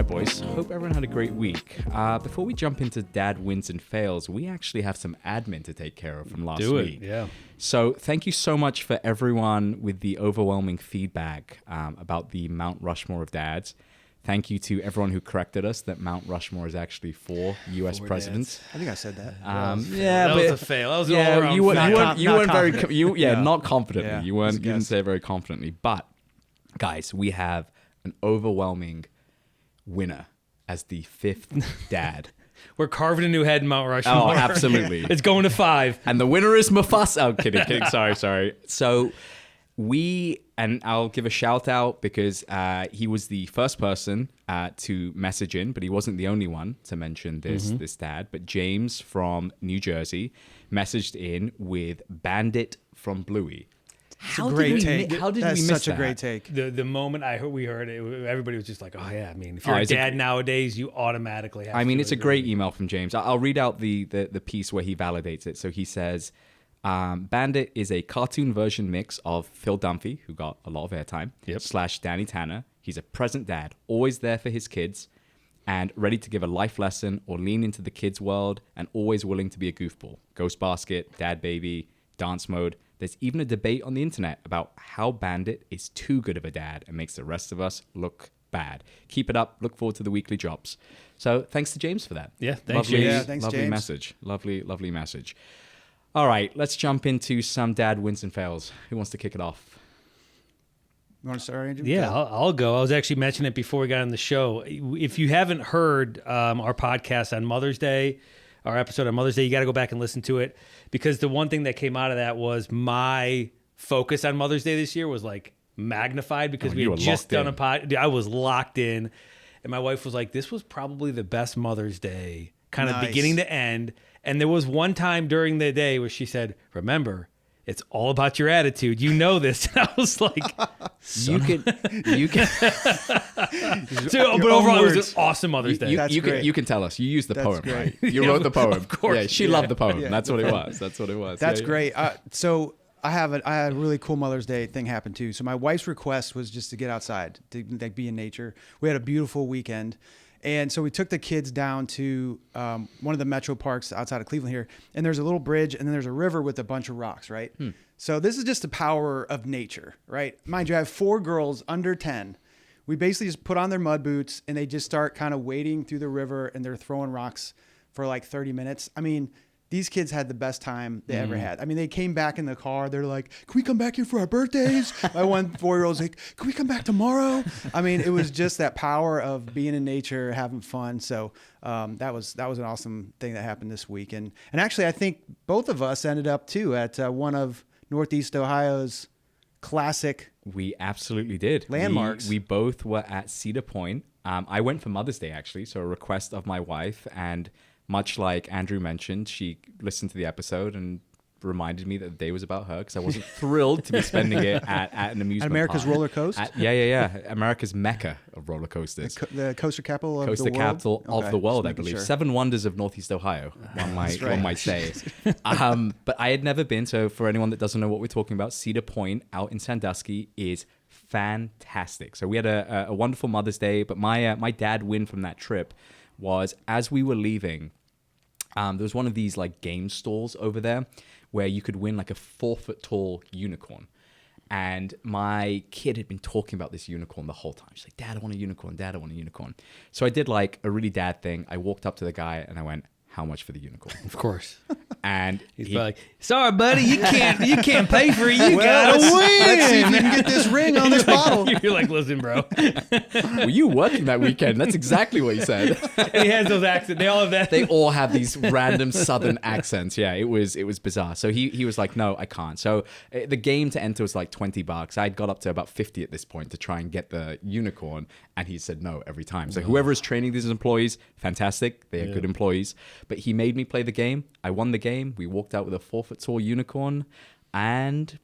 boys. Hope everyone had a great week. Before we jump into dad wins and fails, we actually have some admin to take care of from last week. Yeah. So thank you so much for everyone with the overwhelming feedback about the Mount Rushmore of dads. Thank you to everyone who corrected us that Mount Rushmore is actually 4 U.S. presidents. I think I said that. That was a fail. That was an all-around you weren't very confident. not confidently. Yeah, You didn't say it very confidently. But guys, we have an overwhelming winner as the 5th dad. We're carving a new head in Mount Rushmore. Oh, absolutely. It's going to 5. And the winner is Mufasa. Oh, kidding. Sorry. So and I'll give a shout out because he was the first person to message in, but he wasn't the only one to mention this dad. But James from New Jersey messaged in with Bandit from Bluey. How did we miss that? Such a great take. The moment we heard it, everybody was just like, oh, yeah. I mean, if you're a dad nowadays, you automatically have to. It's a great email from James. I'll read out the piece where he validates it. So he says, Bandit is a cartoon version mix of Phil Dunphy, who got a lot of airtime, / Danny Tanner. He's a present dad, always there for his kids, and ready to give a life lesson or lean into the kids' world, and always willing to be a goofball. Ghost basket, dad baby, dance mode. There's even a debate on the internet about how Bandit is too good of a dad and makes the rest of us look bad. Keep it up. Look forward to the weekly drops. So thanks to James for that. Yeah, thanks, James. Yeah, thanks, lovely James. message. Lovely message. All right, let's jump into some dad wins and fails. Who wants to kick it off? You want to start, Andrew? Yeah, I'll go. I was actually mentioning it before we got on the show. If you haven't heard our podcast on Mother's Day, our episode on Mother's Day, you got to go back and listen to it, because the one thing that came out of that was my focus on Mother's Day this year was like magnified, because we had just done a pod. I was locked in, and my wife was like, this was probably the best Mother's Day, kind of beginning to end. And there was one time during the day where she said, remember, it's all about your attitude. You know this. And I was like, you can. So, but overall, it was an awesome Mother's Day. You can tell us. You used the poem, great. right? You wrote the poem. Of course. Yeah, she loved the poem. Yeah. That's what it was. That's great. So I had a really cool Mother's Day thing happen too. So my wife's request was just to get outside, to like be in nature. We had a beautiful weekend. And so we took the kids down to one of the metro parks outside of Cleveland here. And there's a little bridge, and then there's a river with a bunch of rocks, right? So this is just the power of nature, right? Mind you, I have 4 girls under 10. We basically just put on their mud boots, and they just start kind of wading through the river, and they're throwing rocks for like 30 minutes. I mean, these kids had the best time they ever had. I mean, they came back in the car. They're like, can we come back here for our birthdays? My one 4-year-old's like, can we come back tomorrow? I mean, it was just that power of being in nature, having fun. So that was an awesome thing that happened this week. And actually, I think both of us ended up, too, at one of Northeast Ohio's classic We absolutely did. Landmarks. We both were at Cedar Point. I went for Mother's Day, actually, so a request of my wife. And much like Andrew mentioned, she listened to the episode and reminded me that the day was about her, because I wasn't thrilled to be spending it at an amusement At America's park. roller coaster? Yeah. America's mecca of roller coasters. The coaster capital of the world? Coaster capital of the world, I believe. Sure. 7 wonders of Northeast Ohio, one might say. But I had never been, so for anyone that doesn't know what we're talking about, Cedar Point out in Sandusky is fantastic. So we had a wonderful Mother's Day, but my dad win from that trip was, as we were leaving, there was one of these like game stalls over there where you could win like a 4-foot tall unicorn. And my kid had been talking about this unicorn the whole time. She's like, Dad, I want a unicorn. Dad, I want a unicorn. So I did like a really dad thing. I walked up to the guy and I went, how much for the unicorn? Of course. And he's like, sorry, buddy, you can't pay for it. You gotta win. Let's see if you can get this ring on this bottle. You're like, listen, bro. Were you working that weekend? That's exactly what he said. And he has those accents. They all have that. They all have these random Southern accents. Yeah, it was bizarre. So he was like, no, I can't. So the game to enter was like $20. I'd got up to about 50 at this point to try and get the unicorn. And he said no every time. So whoever is training these employees, fantastic. They are good employees. But he made me play the game. I won the game. We walked out with a 4-foot tall unicorn, and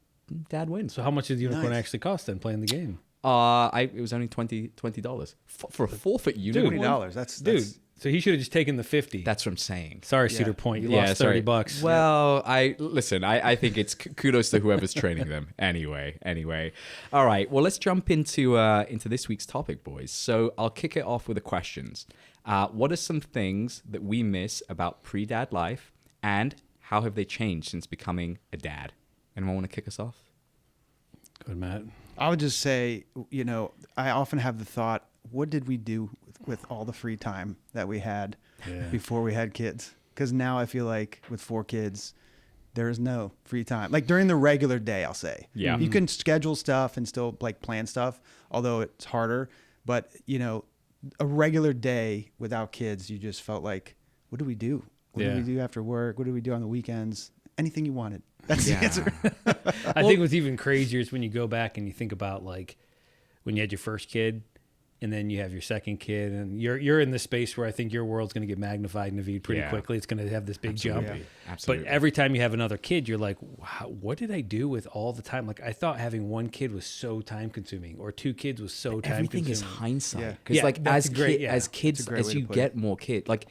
Dad wins. So how much did the unicorn actually cost then playing the game? It was only $20 for a 4-foot unicorn. $20. That's Dude, So he should have just taken the 50. That's what I'm saying. Sorry, Yeah. Cedar Point. You lost $30. Well, I think it's kudos to whoever's training them. Anyway. All right. Well, let's jump into this week's topic, boys. So I'll kick it off with the questions. What are some things that we miss about pre-dad life, and how have they changed since becoming a dad? Anyone want to kick us off? Good, Matt. I would just say, I often have the thought, what did we do with all the free time that we had before we had kids? Because now I feel like with 4 kids, there is no free time. Like during the regular day, I'll say. Yeah. You can schedule stuff and still like plan stuff, although it's harder. But, a regular day without kids, you just felt like, what do we do? What do we do after work? What do we do on the weekends? Anything you wanted. That's the answer. I think what's even crazier is when you go back and you think about like when you had your first kid and then you have your second kid, and you're in the space where I think your world's going to get magnified, Naveed, pretty quickly. It's going to have this big jump. Absolutely. But every time you have another kid, you're like, wow, what did I do with all the time? Like I thought having 1 kid was so time consuming, or 2 kids was so time consuming. Everything is hindsight. Yeah. Because like as kids, That's a great as way to you put get more kids, like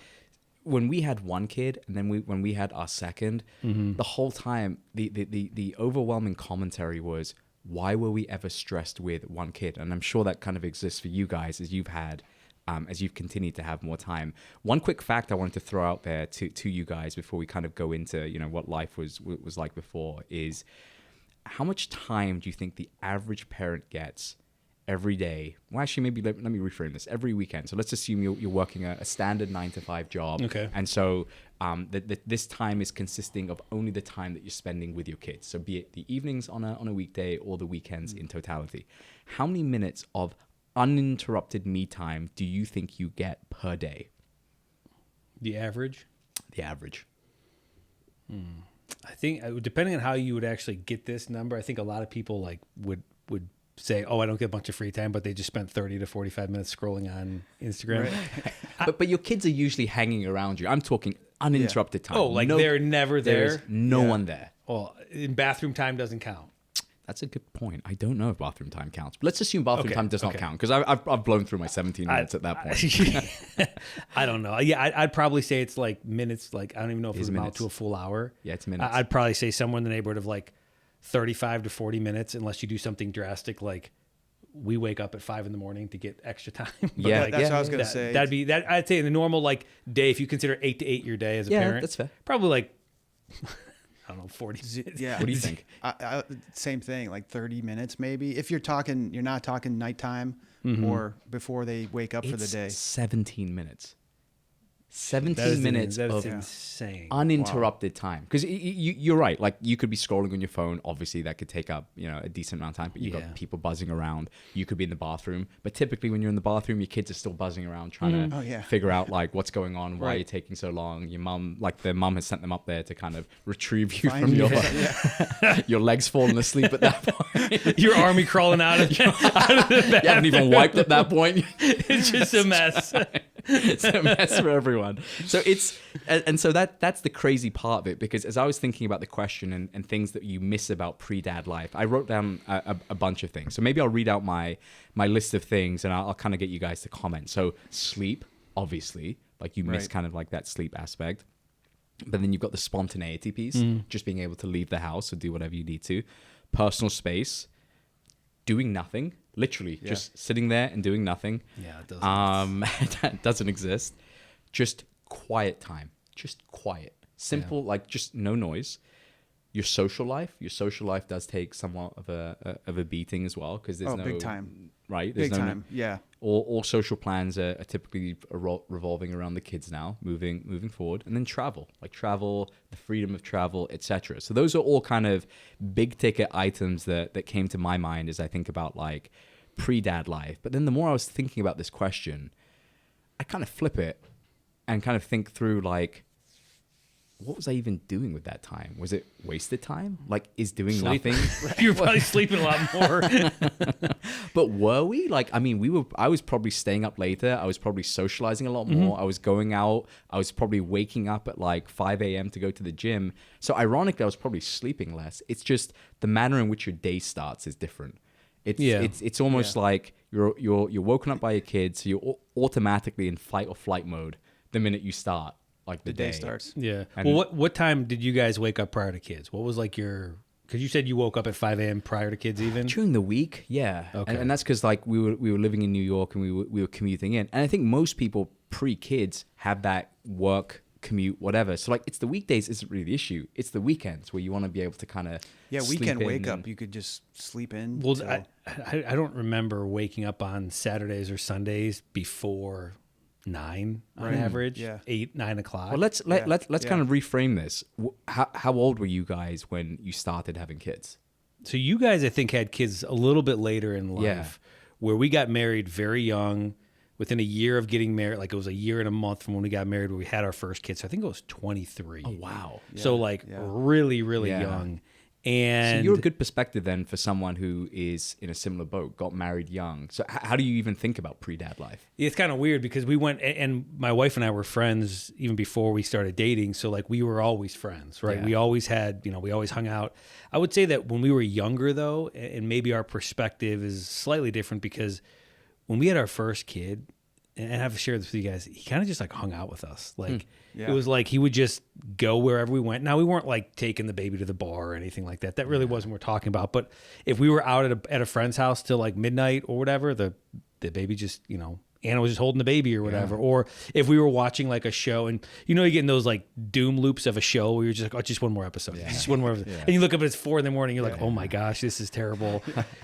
when we had 1 kid and then when we had our second, the whole time the overwhelming commentary was, why were we ever stressed with 1 kid? And I'm sure that kind of exists for you guys as you've continued to have more time. One quick fact I wanted to throw out there to you guys before we kind of go into what life was like before is, how much time do you think the average parent gets every day? Well, actually, maybe let me reframe this. Every weekend. So let's assume you're working a standard 9-to-5 job. Okay. And so this time is consisting of only the time that you're spending with your kids. So be it the evenings on a weekday or the weekends in totality. How many minutes of uninterrupted me time do you think you get per day? The average? The average. I think depending on how you would actually get this number, I think a lot of people like would say, oh, I don't get a bunch of free time, but they just spent 30 to 45 minutes scrolling on Instagram. Right. But your kids are usually hanging around you. I'm talking uninterrupted time. Oh, like they're never There's there? no one there. Well, in bathroom time doesn't count. That's a good point. I don't know if bathroom time counts. But let's assume bathroom time does not okay. count, because I've blown through my 17 minutes at that point. I don't know. Yeah, I'd probably say it's like minutes. Like I don't even know if it's amount minutes. to a full hour. Yeah, it's minutes. I'd probably say somewhere in the neighborhood of like 35 to 40 minutes, unless you do something drastic like we wake up at 5 a.m. to get extra time. Yeah, That's what I was going to say. That'd be that. I'd say in the normal like day, if you consider 8 to 8 your day as a parent, that's fair. probably like I don't know, 40 minutes. Yeah. What do you think? Same thing, like 30 minutes maybe. If you're not talking nighttime or before they wake up for the day. 17 minutes. 17 That is minutes that is of insane. uninterrupted time. Because you're right. Like you could be scrolling on your phone. Obviously, that could take up a decent amount of time. But you've got people buzzing around. You could be in the bathroom. But typically, when you're in the bathroom, your kids are still buzzing around, trying to figure out like what's going on, why you're taking so long. Your mum, like their mum, has sent them up there to kind of retrieve you from your your legs falling asleep at that point. Your army crawling out of the bathroom. You haven't even wiped at that point. It's just a mess. It's a mess for everyone. So that's the crazy part of it, because as I was thinking about the question and things that you miss about pre-dad life, I wrote down a bunch of things. So maybe I'll read out my list of things and I'll kind of get you guys to comment. So sleep, obviously, like you miss kind of like that sleep aspect. But then you've got the spontaneity piece, just being able to leave the house or do whatever you need to. Personal space, doing nothing. Literally just sitting there and doing nothing. Yeah, it doesn't. That doesn't exist. Just quiet time. Just quiet. Simple, like just no noise. Your social life does take somewhat of a beating as well, because there's no big time. Right? Big time. Yeah. All social plans are typically revolving around the kids now, moving forward, and then travel, the freedom of travel, etc. So those are all kind of big ticket items that came to my mind as I think about like pre-dad life. But then the more I was thinking about this question, I kind of flip it and kind of think through like, what was I even doing with that time? Was it wasted time? Like, is doing nothing? You were probably sleeping a lot more. But were we? Like, I mean, I was probably staying up later. I was probably socializing a lot more. I was going out. I was probably waking up at like 5 a.m. to go to the gym. So ironically, I was probably sleeping less. It's just the manner in which your day starts is different. It's almost like you're woken up by your kids. So you're automatically in fight or flight mode. the minute you start, like the day starts. Yeah. And- well, what time did you guys wake up prior to kids? What was like your? Because you said you woke up at 5 a.m. prior to kids, even during the week, yeah. Okay. And that's because like we were living in New York and we were commuting in, and I think most people pre-kids have that work commute, whatever. So like it's the weekdays isn't really the issue. It's the weekends where you want to be able to kind of weekend wake up. You could just sleep in. Well, I don't remember waking up on Saturdays or Sundays before 9 on average. Yeah. 8, 9 o'clock. Well, let's kind of reframe this. How old were you guys when you started having kids? So you guys, I think, had kids a little bit later in life, Yeah. where we got married very young. Within a year of getting married, like it was a year and a month from when we got married, where we had our first kid. So I think it was 23. Oh wow! So like really, really Yeah. young. And So you're a good perspective then for someone who is in a similar boat, got married young. So how do you even think about pre-dad life? it's kind of weird because we went, and my wife and I were friends even before we started dating. So like we were always friends, right? Yeah. We always had, we always hung out. I would say that when we were younger though, and maybe our perspective is slightly different, because when we had our first kid, and I've shared this with you guys, he kind of just like hung out with us. Like Yeah. it was like he would just go wherever we went. Now we weren't like taking the baby to the bar or anything like that. That really wasn't what we're talking about. But if we were out at a friend's house till like midnight or whatever, the baby just, Anna was just holding the baby or whatever. Or if we were watching like a show, and you get in those like doom loops of a show where you're just like, oh, just one more episode, just one more episode. And you look up, it's 4 a.m, you're like, oh my gosh, this is terrible.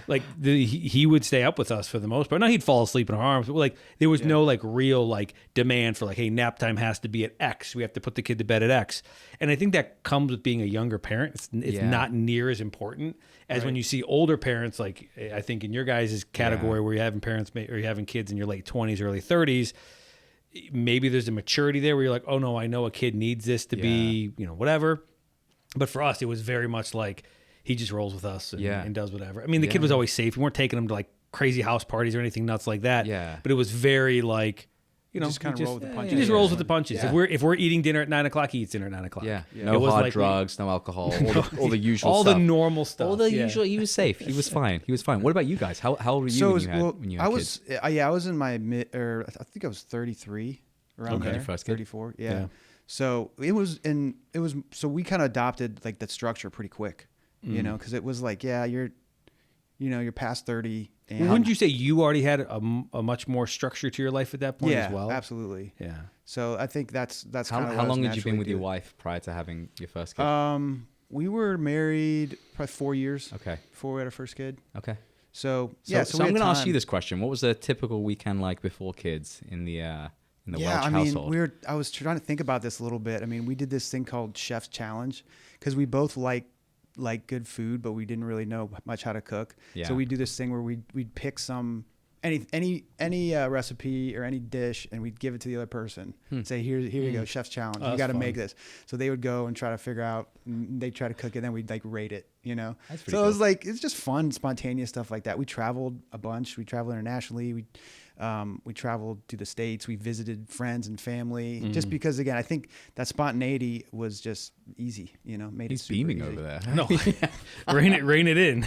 Like he would stay up with us for the most part. Now he'd fall asleep in our arms, but like there was no like real like demand for like, hey, nap time has to be at X. We have to put the kid to bed at X. And I think that comes with being a younger parent. It's not near as important as when you see older parents, like I think in your guys' category where you're having parents or you're having kids in your late 20s, early 30s, maybe there's a maturity there where you're like, oh no, I know a kid needs this to be, whatever. But for us, it was very much like he just rolls with us and does whatever. I mean, the kid was always safe. We weren't taking him to like crazy house parties or anything nuts like that. Yeah. But it was very like, just kind of roll with the punches. He just rolls with the punches. Yeah. If we're eating dinner at 9 o'clock, he eats dinner at 9 o'clock. Yeah. It No was hard like drugs, no alcohol, all the usual all stuff. the normal stuff. All the usual. He was safe. He was fine. What about you guys? How old were you when you had kids? I was in my I think I was 33 around there. Your first kid? 34. Yeah. So it was so we kind of adopted like that structure pretty quick, because it was like, you're past 30. And Wouldn't you say you already had a much more structure to your life at that point as well? Absolutely. Yeah. So I think that's How kind of long had you been with your wife prior to having your first kid? We were married probably 4 years. Okay. Before we had our first kid. Okay. So So we I'm had going to ask time. you this question: what was a typical weekend like before kids in the Welch household? I was trying to think about this a little bit. I mean, we did this thing called Chef's Challenge because we both like good food, but we didn't really know much how to cook. Yeah. So we do this thing where we'd pick any recipe or any dish, and we'd give it to the other person. Say, here you go, Chef's Challenge. You got to make this. So they would go and try to figure out. They try to cook it, then we'd like rate it. That's pretty So cool. it was like it's just fun, spontaneous stuff like that. We traveled a bunch. We traveled internationally. We traveled to the States. We visited friends and family. Just because, again, I think that spontaneity was just easy. Made He's it super beaming easy. over there. No, rein it in.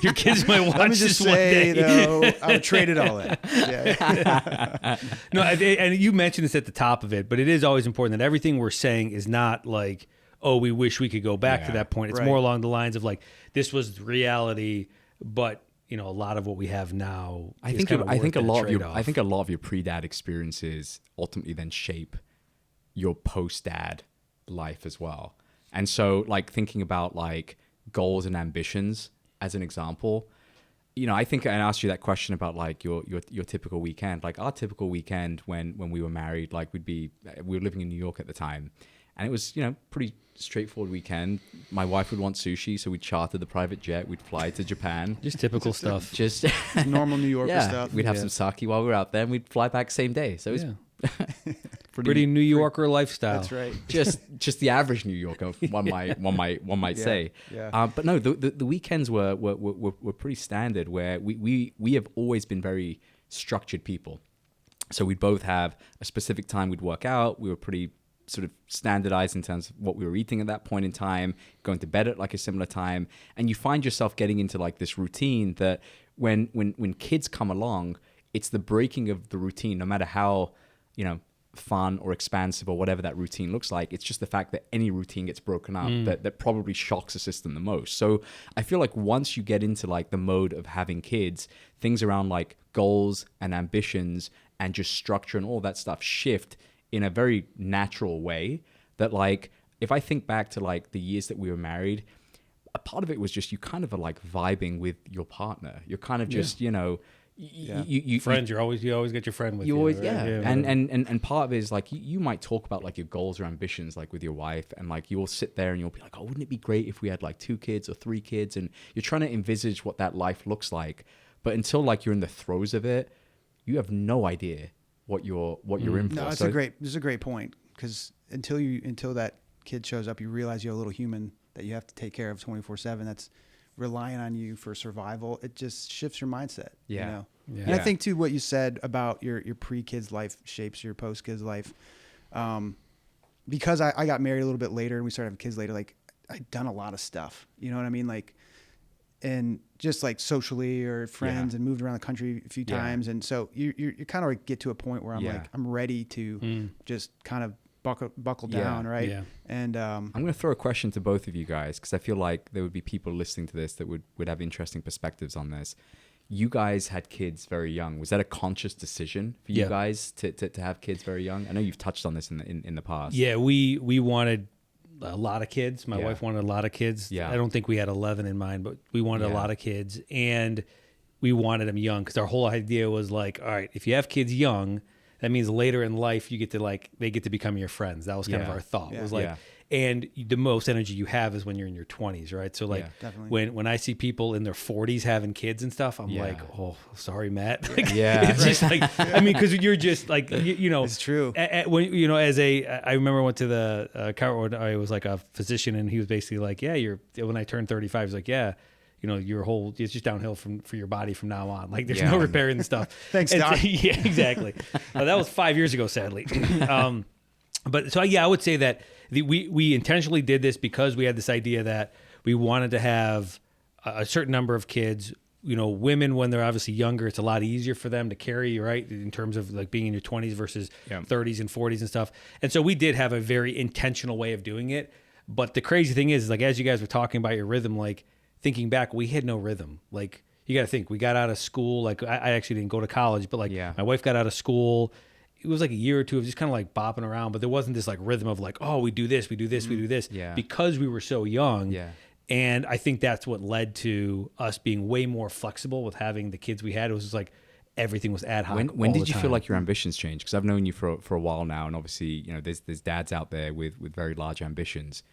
Your kids might watch Let me this just one say, day. though, I would trade it all in. Yeah. No, and you mentioned this at the top of it, but it is always important that everything we're saying is not like, oh, we wish we could go back to that point. It's Right. more along the lines of like, this was reality, but a lot of what we have now. I think a lot of your pre-dad experiences ultimately then shape your post-dad life as well. And so, like, thinking about like goals and ambitions as an example, I think I asked you that question about like your typical weekend. Like our typical weekend when we were married, like we were living in New York at the time, and it was pretty straightforward weekend. My wife would want sushi, so we'd charter the private jet. We'd fly to Japan. Just typical stuff. Just Normal New Yorker stuff. We'd have some sake while we were out there, and we'd fly back same day. So it was pretty New Yorker lifestyle. That's right. just the average New Yorker, one might say. Yeah. But no, the weekends were pretty standard. Where we have always been very structured people. So we'd both have a specific time we'd work out. We were pretty sort of standardized in terms of what we were eating at that point in time, going to bed at like a similar time. And you find yourself getting into like this routine that when kids come along, it's the breaking of the routine, no matter how fun or expansive or whatever that routine looks like. It's just the fact that any routine gets broken up that probably shocks the system the most. So I feel like once you get into like the mode of having kids, things around like goals and ambitions and just structure and all that stuff shift in a very natural way. That like, if I think back to like the years that we were married, a part of it was just you kind of are like vibing with your partner. You're kind of just, you know, you friends. You always get your friend with you. Always, right? yeah. And part of it is like you might talk about like your goals or ambitions like with your wife, and like you will sit there and you'll be like, oh, wouldn't it be great if we had like 2 kids or 3 kids? And you're trying to envisage what that life looks like, but until like you're in the throes of it, you have no idea what you're in for. No, it's a great point, because until that kid shows up, you realize you're a little human that you have to take care of 24/7. That's relying on you for survival. It just shifts your mindset. Yeah. You know? Yeah. And I think too, what you said about your pre-kids life shapes your post-kids life. Because I got married a little bit later and we started having kids later, like I'd done a lot of stuff, you know what I mean? Like, and just like socially or friends, and moved around the country a few times. And so you kind of like get to a point where I'm like, I'm ready to just kind of buckle down, right? Yeah. And I'm going to throw a question to both of you guys, because I feel like there would be people listening to this that would have interesting perspectives on this. You guys had kids very young. Was that a conscious decision for you guys to have kids very young? I know you've touched on this in the past. Yeah, we wanted a lot of kids. My wife wanted a lot of kids. Yeah. I don't think we had 11 in mind, but we wanted a lot of kids, and we wanted them young, because our whole idea was like, all right, if you have kids young, that means later in life you get to like, they get to become your friends. That was kind of our thought. It was like, and the most energy you have is when you're in your 20s, right? So like when I see people in their 40s having kids and stuff, I'm like, oh, sorry, Matt. Like, it's just like, I mean, because you're just like, you know, it's true. When you know, I remember I went to the I was like a physician, and he was basically like, when I turned 35, he's like, you know, it's just downhill for your body from now on. Like there's no repairing the stuff. Thanks, Doc. Yeah, exactly. That was 5 years ago, sadly. But so I would say that we intentionally did this because we had this idea that we wanted to have a certain number of kids. You know, women, when they're obviously younger, it's a lot easier for them to carry, right? In terms of like being in your 20s versus 30s and 40s and stuff. And so we did have a very intentional way of doing it. But the crazy thing is like, as you guys were talking about your rhythm, like thinking back, we had no rhythm. Like you got to think, we got out of school. Like I actually didn't go to college, but like my wife got out of school. It was like a year or two of just kind of like bopping around, but there wasn't this like rhythm of like, oh, we do this, we do this, we do this, because we were so young. Yeah. And I think that's what led to us being way more flexible with having the kids we had. It was just like everything was ad hoc. When did you feel like your ambitions changed? Because I've known you for a while now, and obviously, you know, there's dads out there with very large ambitions.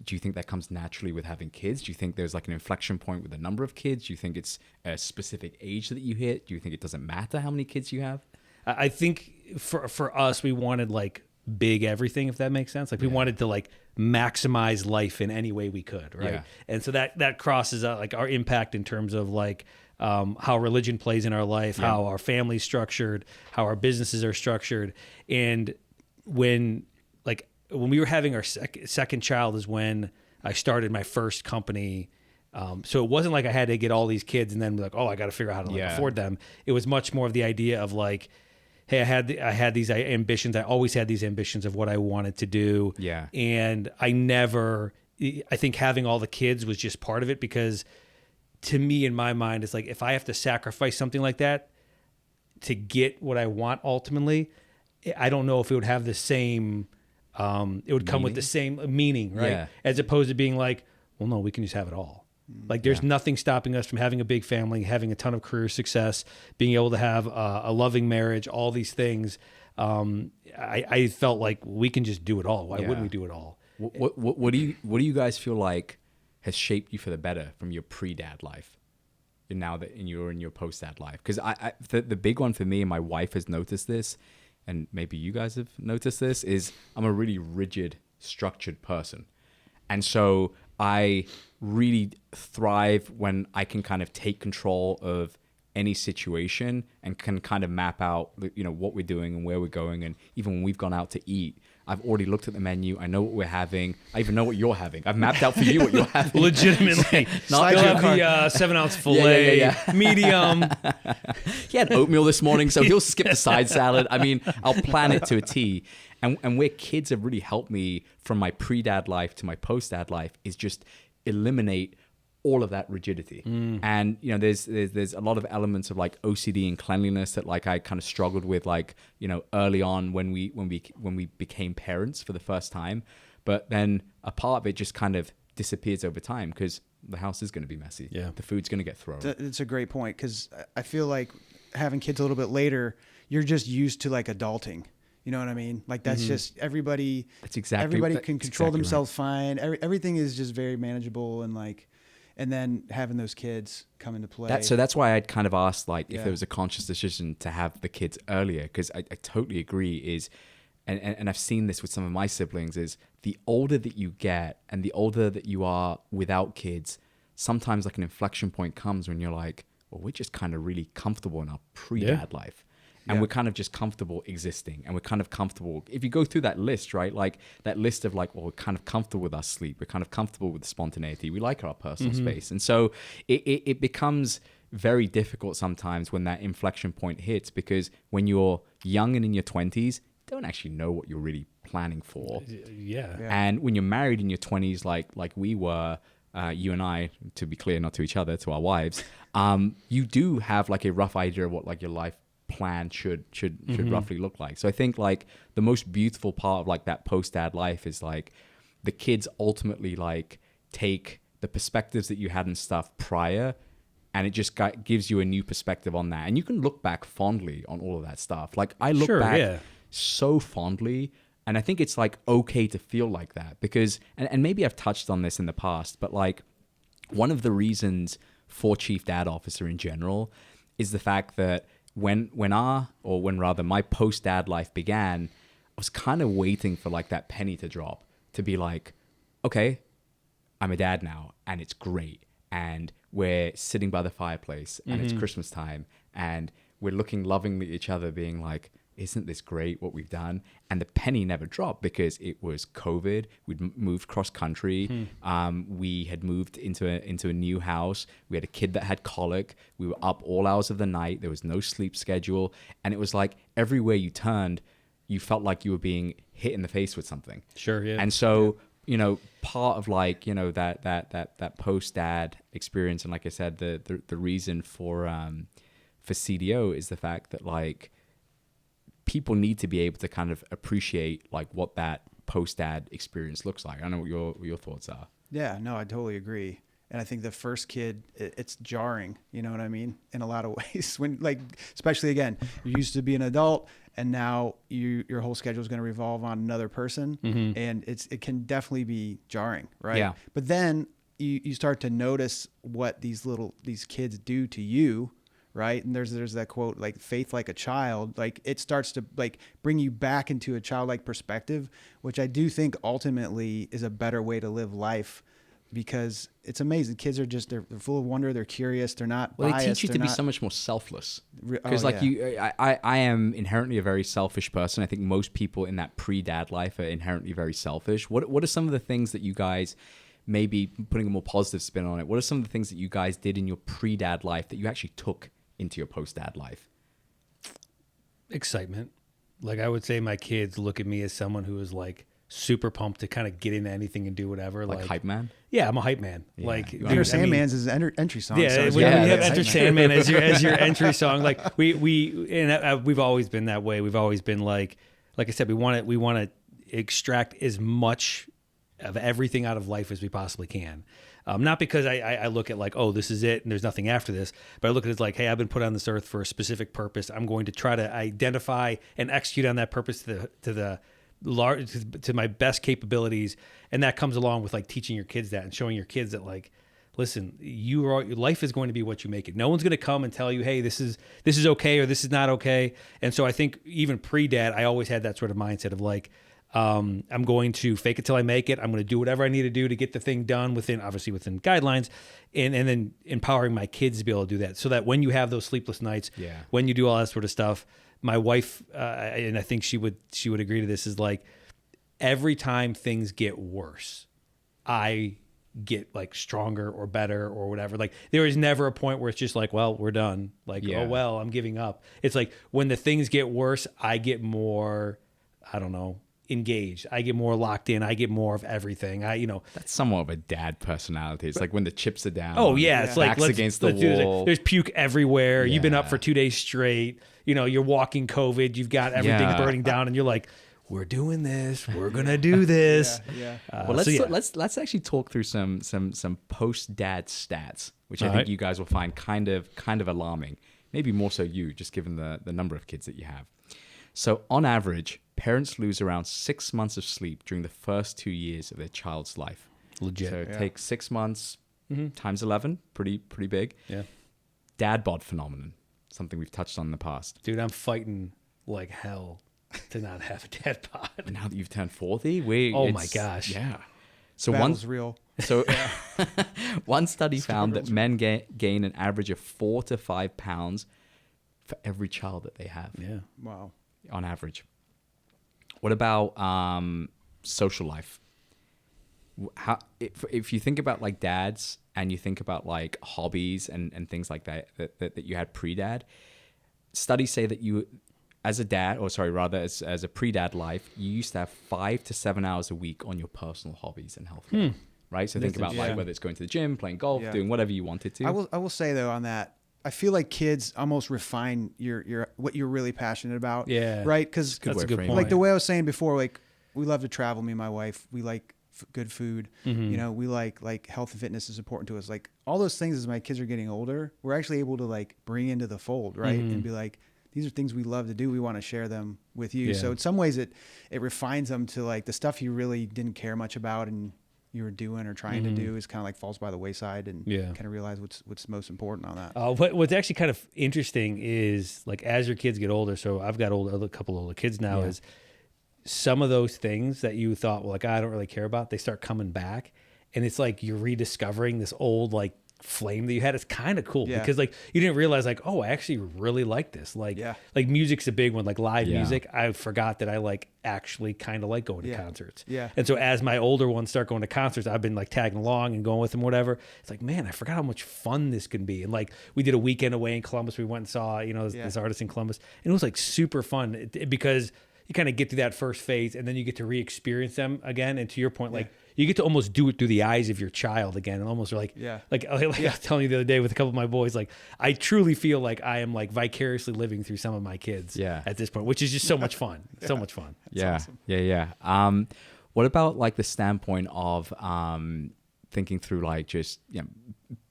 Do you think that comes naturally with having kids? Do you think there's like an inflection point with the number of kids? Do you think it's a specific age that you hit? Do you think it doesn't matter how many kids you have? I think for us, we wanted like big everything, if that makes sense. Like we wanted to like maximize life in any way we could, right? And so that crosses out like our impact in terms of like how religion plays in our life, how our family's structured, how our businesses are structured. And when we were having our second child is when I started my first company. So it wasn't like I had to get all these kids and then be like, oh, I got to figure out how to like afford them. It was much more of the idea of like, hey, I had these ambitions. I always had these ambitions of what I wanted to do. Yeah. And I think having all the kids was just part of it, because to me, in my mind, it's like, if I have to sacrifice something like that to get what I want ultimately, I don't know if it would have the same, it would come with the same meaning, right? Yeah. As opposed to being like, well, no, we can just have it all. Like there's nothing stopping us from having a big family, having a ton of career success, being able to have a loving marriage, all these things. I felt like we can just do it all. Why wouldn't we do it all? What do you guys feel like has shaped you for the better from your pre-dad life, and now that you're in your post-dad life? Because the big one for me, and my wife has noticed this, and maybe you guys have noticed this, is I'm a really rigid, structured person. And so I really thrive when I can kind of take control of any situation and can kind of map out, you know, what we're doing and where we're going. And even when we've gone out to eat, I've already looked at the menu. I know what we're having. I even know what you're having. I've mapped out for you what you're having. Legitimately. He'll have the 7-ounce filet, medium. He had oatmeal this morning, so he'll skip the side salad. I mean, I'll plan it to a T. And where kids have really helped me from my pre-dad life to my post-dad life is just eliminate all of that rigidity. And there's a lot of elements of like OCD and cleanliness that like I kind of struggled with, like early on when we became parents for the first time. But then a part of it just kind of disappears over time because the house is going to be messy. Yeah, the food's going to get thrown. It's a great point, because I feel like having kids a little bit later, you're just used to like adulting. You know what I mean? Like that's just everybody. That's exactly. Everybody can control exactly themselves right. fine. Everything is just very manageable, and then having those kids come into play. So that's why I'd kind of asked, like, if there was a conscious decision to have the kids earlier, because I totally agree. And I've seen this with some of my siblings, is the older that you get and the older that you are without kids, sometimes like an inflection point comes when you're like, well, we're just kind of really comfortable in our pre-dad life. And we're kind of just comfortable existing, and we're kind of comfortable. If you go through that list, right, like that list of like, well, we're kind of comfortable with our sleep. We're kind of comfortable with the spontaneity. We like our personal space. And so it becomes very difficult sometimes when that inflection point hits, because when you're young and in your 20s, you don't actually know what you're really planning for. Yeah. And when you're married in your 20s, like we were, you and I, to be clear, not to each other, to our wives, you do have like a rough idea of what like your life plan should roughly look like. So I think like the most beautiful part of like that post-dad life is like the kids ultimately like take the perspectives that you had and stuff prior, and it just gives you a new perspective on that. And you can look back fondly on all of that stuff. Like I look back so fondly, and I think it's like okay to feel like that, because and maybe I've touched on this in the past, but like one of the reasons for Chief Dad Officer in general is the fact that when my post-dad life began, I was kind of waiting for like that penny to drop, to be like, okay, I'm a dad now, and it's great. And we're sitting by the fireplace, and it's Christmas time, and we're looking lovingly at each other, being like, isn't this great what we've done? And the penny never dropped, because it was COVID. We'd moved cross country. We had moved into a new house. We had a kid that had colic. We were up all hours of the night. There was no sleep schedule. And it was like everywhere you turned, you felt like you were being hit in the face with something. Sure, yeah. And so, part of like, that post-dad experience, and like I said, the reason for CDO is the fact that like, people need to be able to kind of appreciate like what that post-dad experience looks like. I don't know what your thoughts are. Yeah, no, I totally agree. And I think the first kid, it's jarring, you know what I mean? In a lot of ways, when like, especially again, you used to be an adult, and now your whole schedule is going to revolve on another person. And it can definitely be jarring. Right. Yeah. But then you start to notice what these kids do to you. Right. And there's that quote, like faith like a child, like it starts to like bring you back into a childlike perspective, which I do think ultimately is a better way to live life, because it's amazing. Kids are just, they're full of wonder. They're curious. They're not biased. They teach you to be so much more selfless. Because I am inherently a very selfish person. I think most people in that pre-dad life are inherently very selfish. What are some of the things that you guys, maybe putting a more positive spin on it, what are some of the things that you guys did in your pre-dad life that you actually took into your post-dad life? Excitement. Like I would say my kids look at me as someone who is like super pumped to kind of get into anything and do whatever. Like hype man? Yeah, I'm a hype man. Yeah. Like Enter Sandman's is entry song. Yeah, so when you have Enter Sandman as your entry song, like we've always been that way. We've always been like I said, we want to extract as much of everything out of life as we possibly can. Not because I look at like, oh, this is it and there's nothing after this, but I look at it as like, hey, I've been put on this earth for a specific purpose. I'm going to try to identify and execute on that purpose to my best capabilities. And that comes along with like teaching your kids that and showing your kids that like, listen, your life is going to be what you make it. No one's going to come and tell you, hey, this is okay or this is not okay. And so I think even pre-dad, I always had that sort of mindset of like, I'm going to fake it till I make it. I'm going to do whatever I need to do to get the thing done within guidelines, and then empowering my kids to be able to do that, so that when you have those sleepless nights, when you do all that sort of stuff, my wife, and I think she would agree to this, is like, every time things get worse, I get like stronger or better or whatever. Like there is never a point where it's just like, well, we're done. Like, oh, well, I'm giving up. It's like when the things get worse, I get more, I don't know, engaged. I get more locked in. I get more of everything. That's somewhat of a dad personality. It's like when the chips are down. Oh yeah, it's like backs against the wall. There's puke everywhere. You've been up for 2 days straight. You're walking COVID. You've got everything burning down, and you're like, we're doing this. We're gonna do this. Well, let's actually talk through some post dad stats, which I think you guys will find kind of alarming. Maybe more so you, just given the number of kids that you have. So on average, parents lose around 6 months of sleep during the first 2 years of their child's life. Legit. So take 6 months times 11, pretty big. Yeah. Dad bod phenomenon, something we've touched on in the past. Dude, I'm fighting like hell to not have a dad bod. Now that you've turned 40, oh my gosh. Yeah. So Battle's real. So one study found that men gain an average of 4 to 5 pounds for every child that they have. Yeah. Wow. On average. What about social life? How if you think about like dads and you think about like hobbies and things like that you had pre-dad, studies say that you as a dad, or sorry, rather as a pre-dad life, you used to have 5 to 7 hours a week on your personal hobbies and health. Right? So think about like whether it's going to the gym, playing golf, doing whatever you wanted to. I will say though on that, I feel like kids almost refine your what you're really passionate about. Yeah. Right? Because that's a good point. Like the way I was saying before, like we love to travel, me and my wife. We like good food. We like health and fitness is important to us. Like all those things as my kids are getting older, we're actually able to like bring into the fold, right? And be like, these are things we love to do. We want to share them with you. So in some ways it refines them to like the stuff you really didn't care much about and you were doing or trying to do is kind of like falls by the wayside and kind of realize what's most important on that. What's actually kind of interesting is like as your kids get older, so I've got a couple older kids now, is some of those things that you thought, well, like I don't really care about, they start coming back. And it's like you're rediscovering this old like flame that you had. It's kind of cool because like you didn't realize like, oh, I actually really like this. Like music's a big one, like live music. I forgot that I like actually kind of like going to concerts. And so as my older ones start going to concerts, I've been like tagging along and going with them, whatever. It's like, man, I forgot how much fun this can be. And like we did a weekend away in Columbus. We went and saw, this artist in Columbus, and it was like super fun because you kind of get through that first phase and then you get to re-experience them again. And to your point, like you get to almost do it through the eyes of your child again. And almost like I was telling you the other day with a couple of my boys, like I truly feel like I am like vicariously living through some of my kids at this point, which is just so much fun. So much fun. That's awesome. What about like the standpoint of thinking through like just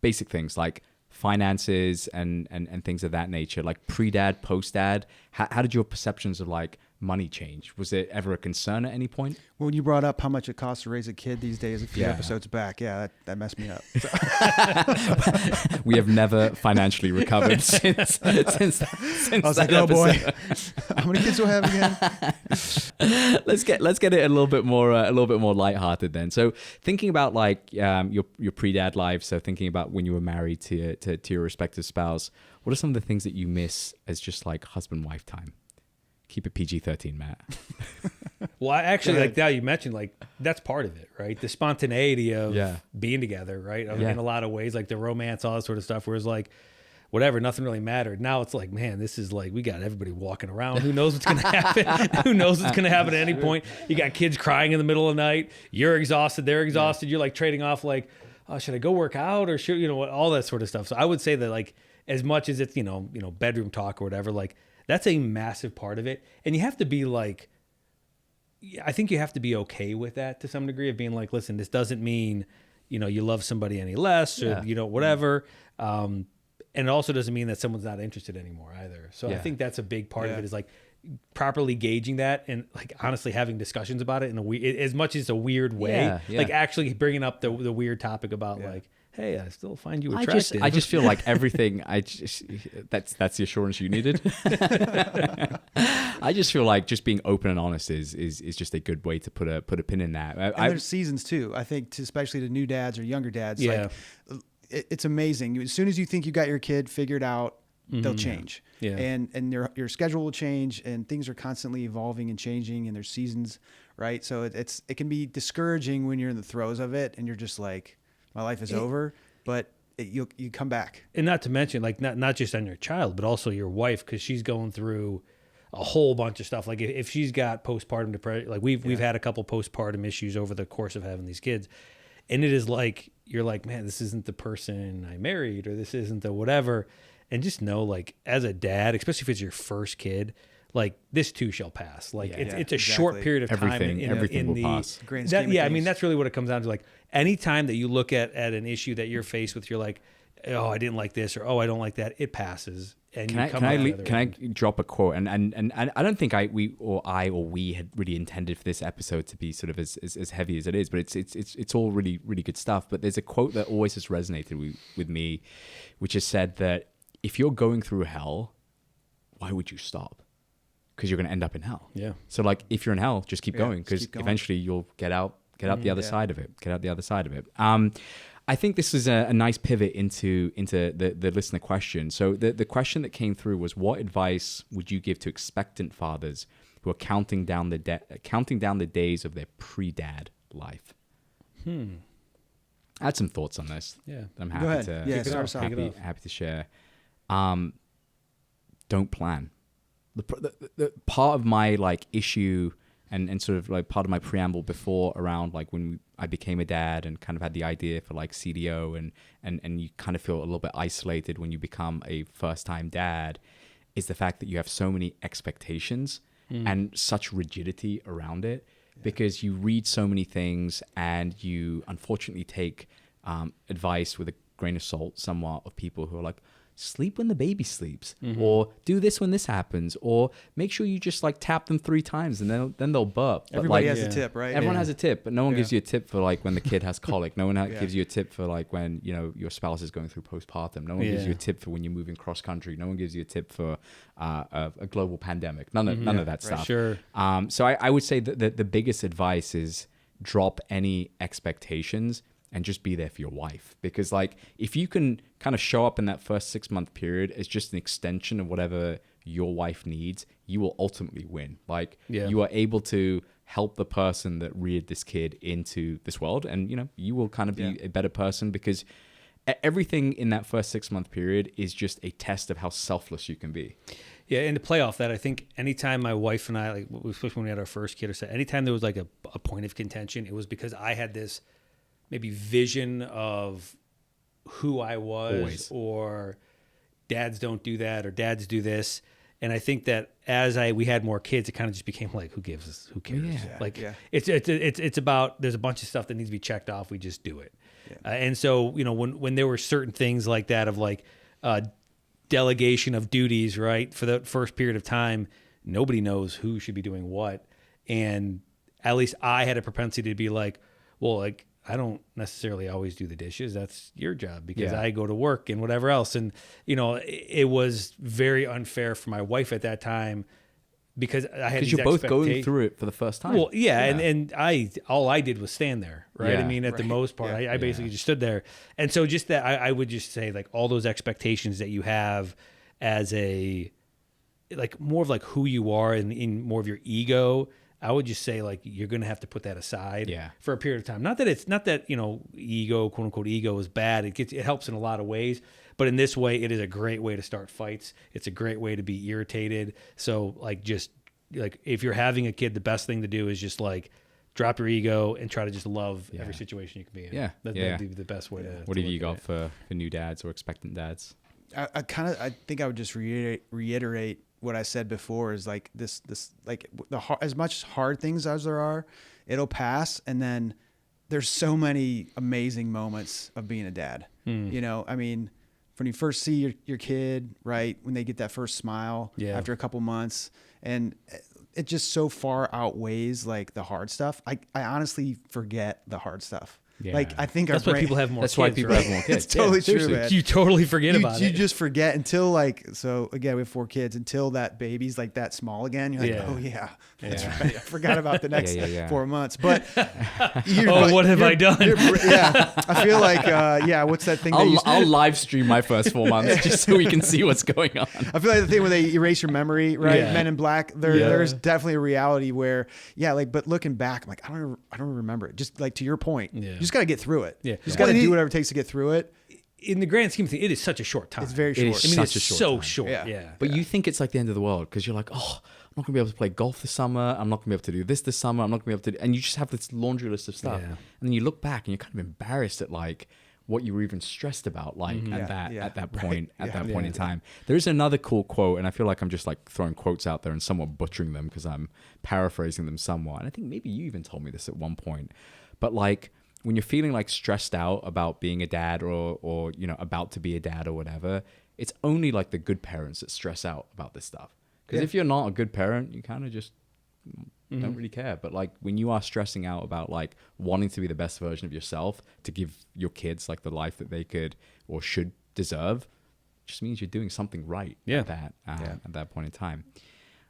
basic things like finances and things of that nature, like pre-dad, post-dad? How did your perceptions of like money change? Was it ever a concern at any point? Well, when you brought up how much it costs to raise a kid these days, a few episodes back, that messed me up. We have never financially recovered since I was like, oh boy, how many kids do I have again? Let's get it a little bit more lighthearted then. So thinking about like your pre-dad life, so thinking about when you were married to your respective spouse, what are some of the things that you miss as just like husband-wife time? Keep it PG-13, Matt. Well, I actually like now you mentioned like that's part of it, right? The spontaneity of being together, right? In a lot of ways, like the romance, all that sort of stuff, where it's like, whatever, nothing really mattered. Now it's like, man, this is like, we got everybody walking around. Who knows what's going to happen? Who knows what's going to happen at any point? You got kids crying in the middle of the night. You're exhausted. They're exhausted. You're like trading off like, oh, should I go work out or should, all that sort of stuff. So I would say that like, as much as it's, bedroom talk or whatever, like that's a massive part of it. And you have to be like, I think you have to be okay with that to some degree of being like, listen, this doesn't mean, you love somebody any less or, whatever. And it also doesn't mean that someone's not interested anymore either. So I think that's a big part of it is like properly gauging that and like honestly having discussions about it in as much as it's a weird way, like actually bringing up the weird topic about like, hey, I still find you attractive. I just feel like everything. That's the assurance you needed. I just feel like just being open and honest is just a good way to put a pin in that. And there's seasons too. I think, especially to new dads or younger dads. Like, it's amazing. As soon as you think you got your kid figured out, they'll change. And your schedule will change, and things are constantly evolving and changing, and there's seasons right? So it can be discouraging when you're in the throes of it and you're just like, my life is over, but you come back. And not to mention, like, not just on your child, but also your wife, because she's going through a whole bunch of stuff. Like if she's got postpartum depression, like we've had a couple postpartum issues over the course of having these kids, and it is like, you're like, man, this isn't the person I married, or this isn't the whatever. And just know, like, as a dad, especially if it's your first kid, like, this too shall pass. Like, it's a short period of time. Everything will pass. I mean, that's really what it comes down to. Like, anytime that you look at an issue that you're faced with, you're like, oh, I didn't like this, or oh, I don't like that. It passes. And can I drop a quote? And I don't think we had really intended for this episode to be sort of as heavy as it is, but it's all really, really good stuff. But there's a quote that always has resonated with me, which has said that if you're going through hell, why would you stop? Because you're going to end up in hell. Yeah. So like, if you're in hell, just keep going, because eventually you'll get out the other side of it. Get out the other side of it. I think this is a nice pivot into the listener question. So the question that came through was, what advice would you give to expectant fathers who are counting down the days of their pre-dad life? I had some thoughts on this. Yeah. I'm happy to share. Don't plan. The part of my like issue and sort of like part of my preamble before around like when I became a dad and kind of had the idea for like CDO and you kind of feel a little bit isolated when you become a first time dad is the fact that you have so many expectations and such rigidity around it because you read so many things and you unfortunately take advice with a grain of salt somewhat of people who are like, sleep when the baby sleeps, or do this when this happens, or make sure you just like tap them 3 times and then they'll burp. Everybody has a tip, right? Everyone has a tip, but no one gives you a tip for like when the kid has colic. No one gives you a tip for like when, you know, your spouse is going through postpartum. No one gives you a tip for when you're moving cross country. No one gives you a tip for a global pandemic. None of that stuff. Sure. So I would say that the biggest advice is drop any expectations and just be there for your wife. Because like, if you can kind of show up in that first 6-month period as just an extension of whatever your wife needs, you will ultimately win. Like you are able to help the person that reared this kid into this world. And, you know, you will kind of be a better person because everything in that first 6-month period is just a test of how selfless you can be. Yeah, and to play off that, I think anytime my wife and I, like, especially when we had our first kid, or so, anytime there was like a point of contention, it was because I had this maybe vision of who I was. Always. Or dads don't do that, or dads do this. And I think that as we had more kids, it kind of just became like, who cares? It's about, there's a bunch of stuff that needs to be checked off. We just do it. Yeah. And so, you know, when there were certain things like that of like delegation of duties, right? For the first period of time, nobody knows who should be doing what. And at least I had a propensity to be like, well, like, I don't necessarily always do the dishes. That's your job because I go to work and whatever else. And, you know, it was very unfair for my wife at that time because I had these you're both going through it for the first time. Well, and all I did was stand there, right? Yeah, I mean, at the most part, I basically just stood there. And so just that, I would just say like all those expectations that you have as a, like more of like who you are and in more of your ego, I would just say like you're going to have to put that aside for a period of time. Not that you know, ego, quote unquote ego is bad. It helps in a lot of ways, but in this way, it is a great way to start fights. It's a great way to be irritated. So like, just like if you're having a kid, the best thing to do is just like drop your ego and try to just love every situation you can be in. Yeah. That'd be the best way to. What have you got for new dads or expectant dads? I think I would just reiterate what I said before is like this like as much hard things as there are, it'll pass. And then there's so many amazing moments of being a dad. You know, I mean, when you first see your kid, right, when they get that first smile after a couple months, and it just so far outweighs like the hard stuff. I honestly forget the hard stuff. Yeah. Like I think that's why people have more. That's kids, why people right? have more kids. It's totally true, seriously. man. You totally forget about You it. just forget until like, so again, we have 4 kids, until that baby's like that small again. You're like, Yeah. oh yeah, that's Yeah. right. I forgot about the next Yeah. 4 months. But what have I done? Yeah, I feel like, what's that thing? I'll live stream my first 4 months just so we can see what's going on. I feel like the thing where they erase your memory, right? Yeah. Men in Black. There's definitely a reality where, but looking back, I'm like, I don't remember it. Just like to your point, you just got to get through it. Yeah. You just got to do whatever it takes to get through it. In the grand scheme of things, it is such a short time. It's very short. It is such a short so time. short. Yeah. Yeah. But you think it's like the end of the world because you're like, oh, I'm not gonna be able to play golf this summer. I'm not gonna be able to do this summer. I'm not gonna be able to, and you just have this laundry list of stuff. Yeah. And then you look back and you're kind of embarrassed at like what you were even stressed about, like at that point in time. There is another cool quote, and I feel like I'm just like throwing quotes out there and somewhat butchering them because I'm paraphrasing them somewhat. And I think maybe you even told me this at one point, but like, when you're feeling like stressed out about being a dad or about to be a dad or whatever, it's only like the good parents that stress out about this stuff. Because if you're not a good parent, you kind of just don't really care. But like when you are stressing out about like wanting to be the best version of yourself to give your kids like the life that they could or should deserve, just means you're doing something right at that point in time.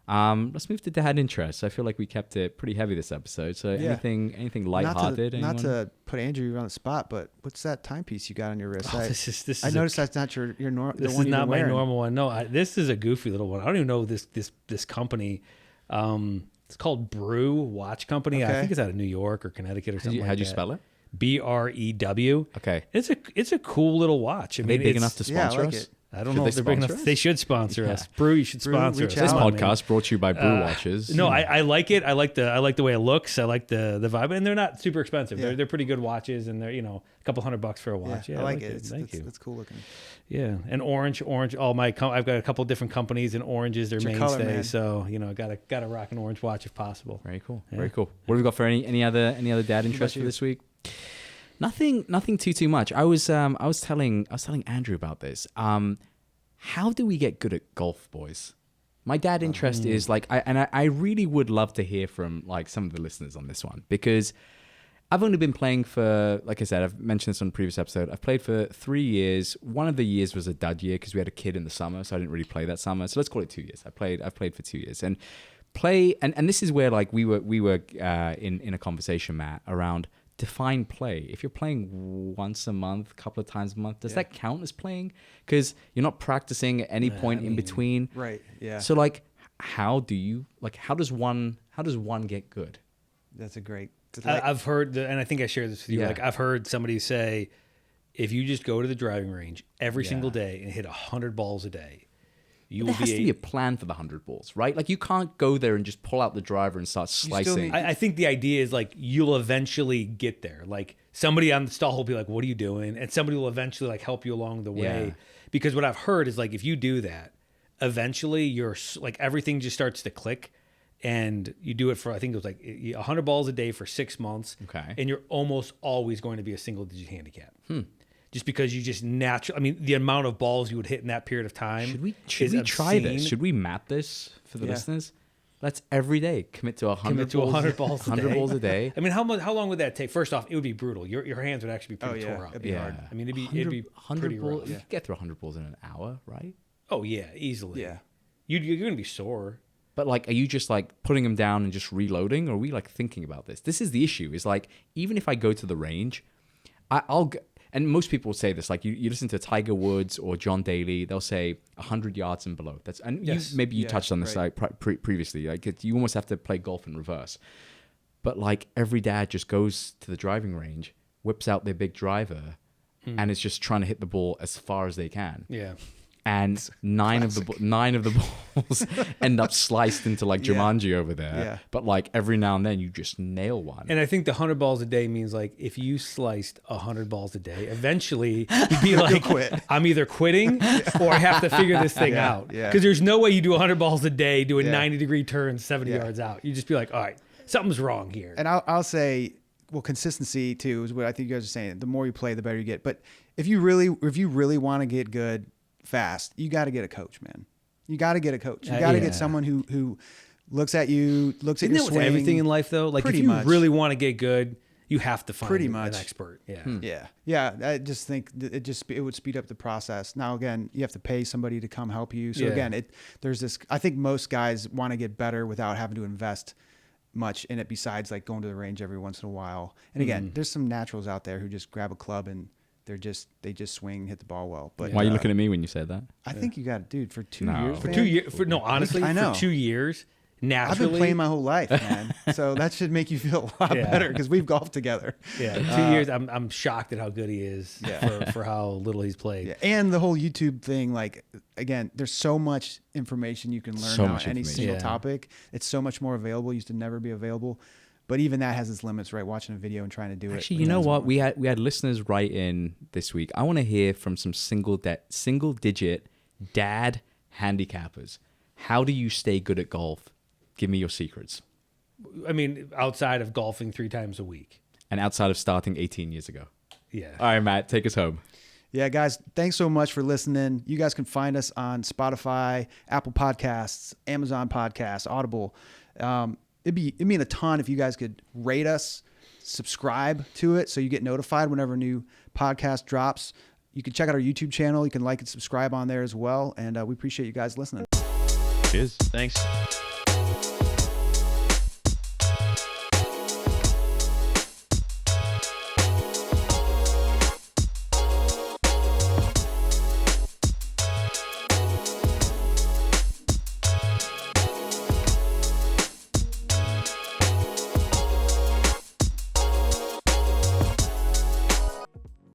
Let's move to dad interests. I feel like we kept it pretty heavy this episode. So anything lighthearted? Not to put Andrew on the spot, but what's that timepiece you got on your wrist? This I is noticed that's not your normal. This is not my normal one. No, this is a goofy little one. I don't even know this company. It's called Brew Watch Company. Okay. I think it's out of New York or Connecticut or something. How'd you spell it? BREW. Okay. It's a cool little watch. I Are mean, they big enough to sponsor I like us? it. I don't Should know if they they're big sponsor enough. us? They should sponsor us. Brew, you should Brew, sponsor reach us. This out. podcast brought to you by Brew Watches. No, I like it. I like the way it looks. I like the vibe, and they're not super expensive. Yeah. They're pretty good watches, and they're a couple $100 for a watch. Yeah, Yeah, I like it. Thank you. It's cool looking. Yeah, and orange. All my I've got a couple different companies, and orange is their It's your mainstay. color, man. So gotta rock an orange watch if possible. Very cool. Yeah. Very cool. What have we got for any other dad interests for you? this week? Nothing too much. I was telling Andrew about this. How do we get good at golf, boys? My dad interest is like, I really would love to hear from like some of the listeners on this one, because I've only been playing for, like I said, I've mentioned this on a previous episode. I've played for 3 years. One of the years was a dud year because we had a kid in the summer, so I didn't really play that summer. So let's call it 2 years. I've played for 2 years, and this is where like we were in a conversation, Matt, around define play. If you're playing once a month, a couple of times a month, does that count as playing? Because you're not practicing at any point in between. Right. Yeah. So like, how does one get good? That's a great. I've heard, and I think I shared this with you. Yeah. Like I've heard somebody say, if you just go to the driving range every single day and hit 100 balls a day, There has to be a plan for the 100 balls, right? Like you can't go there and just pull out the driver and start slicing. I think the idea is like you'll eventually get there. Like somebody on the stall will be like, "What are you doing?" And somebody will eventually like help you along the way. Yeah. Because what I've heard is like if you do that, eventually you're like everything just starts to click, and you do it for I think it was like 100 balls a day for 6 months. Okay. And you're almost always going to be a single digit handicap. Just because you just naturally, I mean, the amount of balls you would hit in that period of time. Should we is try this? obscene. Should we map this for the listeners? Let's every day commit to 100 balls a 100 day. balls a day. I mean, how long would that take? First off, it would be brutal. Your hands would actually be pretty tore up. It'd be hard. I mean, it'd be 100 pretty balls. rough. You could get through 100 balls in an hour, right? Oh yeah, easily. Yeah. You're gonna be sore. But like, are you just like putting them down and just reloading, or are we like thinking about this? This is the issue. Is like, even if I go to the range, I'll go. And most people will say this, like you listen to Tiger Woods or John Daly, they'll say 100 yards and below. That's maybe you touched on this like previously. Like you almost have to play golf in reverse. But like every dad just goes to the driving range, whips out their big driver, and is just trying to hit the ball as far as they can. Yeah. And nine of the balls end up sliced into like Jumanji over there. Yeah. But like every now and then you just nail one. And I think the 100 balls a day means like if you sliced 100 balls a day, eventually you'd be like, quit. I'm either quitting or I have to figure this thing out. Yeah. Because there's no way you do 100 balls a day doing Yeah. 90-degree turns 70 Yeah. yards out. You just be like, all right, something's wrong here. And I'll say, well, consistency too is what I think you guys are saying. The more you play, the better you get. But if you really want to get good fast, you got to get a coach, man. You got to get a coach. You got to get someone who looks at you, looks at Isn't your that swing. with everything in life though? Like Pretty if you much. really want to get good, You have to find Pretty an much. expert. Yeah. Yeah. I just think that it would speed up the process. Now, again, you have to pay somebody to come help you. So again, there's this, I think most guys want to get better without having to invest much in it besides like going to the range every once in a while. And again, there's some naturals out there who just grab a club and they just swing, hit the ball well. But why are you looking at me when you said that? I think you got it, dude, for 2 years. For man. 2 years, honestly, I know. for 2 years, naturally. I've been playing my whole life, man. So that should make you feel a lot better because we've golfed together. Yeah, 2 years. I'm shocked at how good he is for how little he's played. Yeah. And the whole YouTube thing, like, again, there's so much information you can learn on any single topic. It's so much more available. It used to never be available. But even that has its limits, right? Watching a video and trying to do it. Actually, you know what? We had listeners write in this week. I want to hear from some single digit dad handicappers. How do you stay good at golf? Give me your secrets. I mean, outside of golfing 3 times a week. And outside of starting 18 years ago. Yeah. All right, Matt, take us home. Yeah, guys, thanks so much for listening. You guys can find us on Spotify, Apple Podcasts, Amazon Podcasts, Audible. It'd mean a ton if you guys could rate us, subscribe to it so you get notified whenever a new podcast drops. You can check out our YouTube channel. You can like and subscribe on there as well. And we appreciate you guys listening. Cheers. Thanks.